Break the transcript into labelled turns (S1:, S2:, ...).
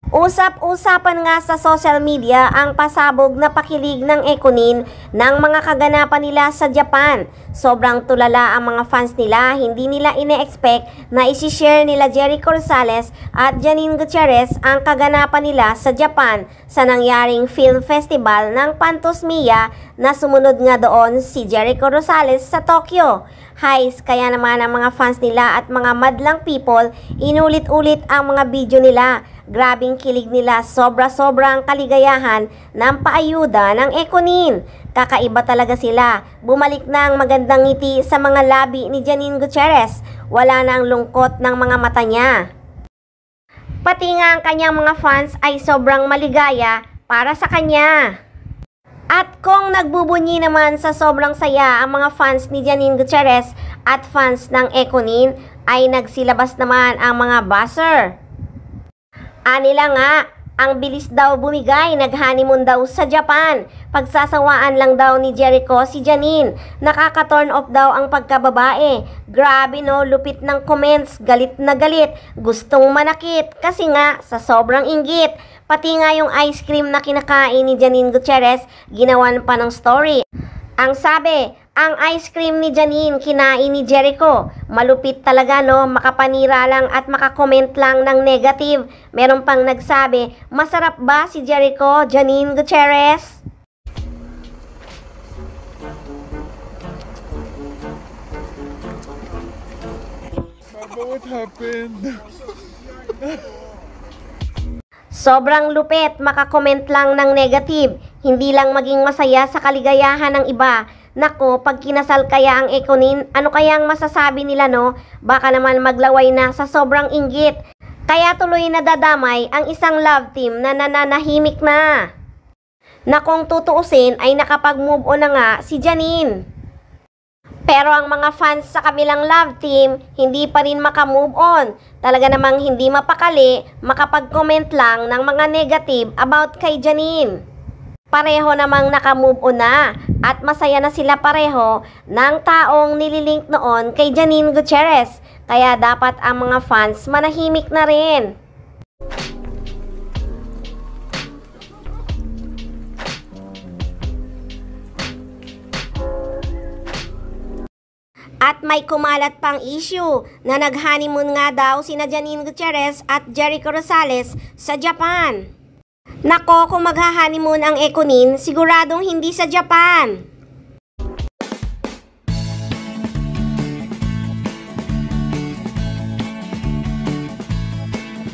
S1: Usap-usapan nga sa social media ang pasabog na pakilig ng Ekonin ng mga kaganapan nila sa Japan. Sobrang tulala ang mga fans nila, hindi nila ine-expect na isi-share nila Jericho Rosales at Janine Gutierrez ang kaganapan nila sa Japan sa nangyaring film festival ng Pantos Mia na sumunod nga doon si Jericho Rosales sa Tokyo. Highs, kaya naman ang mga fans nila at mga madlang people inulit-ulit ang mga video nila. Grabing kilig nila, sobra-sobrang kaligayahan ng paayuda ng Ekonin. Kakaiba talaga sila. Bumalik na ang magandang ngiti sa mga labi ni Janine Gutierrez. Wala na ang lungkot ng mga mata niya. Pati nga ang kanyang mga fans ay sobrang maligaya para sa kanya. At kung nagbubunyi naman sa sobrang saya ang mga fans ni Janine Gutierrez at fans ng Ekonin, ay nagsilabas naman ang mga buzzer. Anila nga, ang bilis daw bumigay, nag-honeymoon daw sa Japan. Pagsasawaan lang daw ni Jericho si Janine. Nakaka-turn off daw ang pagkababae. Grabe no, lupit ng comments, galit na galit, gustong manakit kasi nga sa sobrang inggit. Pati nga yung ice cream na kinakain ni Janine Gutierrez, ginawan pa ng story. Ang sabi, ang ice cream ni Janine kinain ni Jericho. Malupit talaga no, makapanira lang at makakomment lang ng negative. Meron pang nagsabi, masarap ba si Jericho, Janine Gutierrez?
S2: Mama, what happened?
S1: Sobrang lupit, makakomment lang ng negative. Hindi lang maging masaya sa kaligayahan ng iba. Nako, pag kinasal kaya ang Ekonin, ano kayang masasabi nila no? Baka naman maglaway na sa sobrang inggit. Kaya tuloy na dadamay ang isang love team na nananahimik na. Na kung tutuusin ay nakapag-move on na nga si Janine. Pero ang mga fans sa kabilang love team, hindi pa rin makamove on. Talaga namang hindi mapakali, makapag-comment lang ng mga negative about kay Janine. Pareho namang nakamove on na at masaya na sila pareho ng taong nililink noon kay Janine Gutierrez. Kaya dapat ang mga fans manahimik na rin. At may kumalat pang issue na nag-honeymoon nga daw sina Janine Gutierrez at Jericho Rosales sa Japan. Nako, kung magha-honeymoon ang Ekonin, siguradong hindi sa Japan.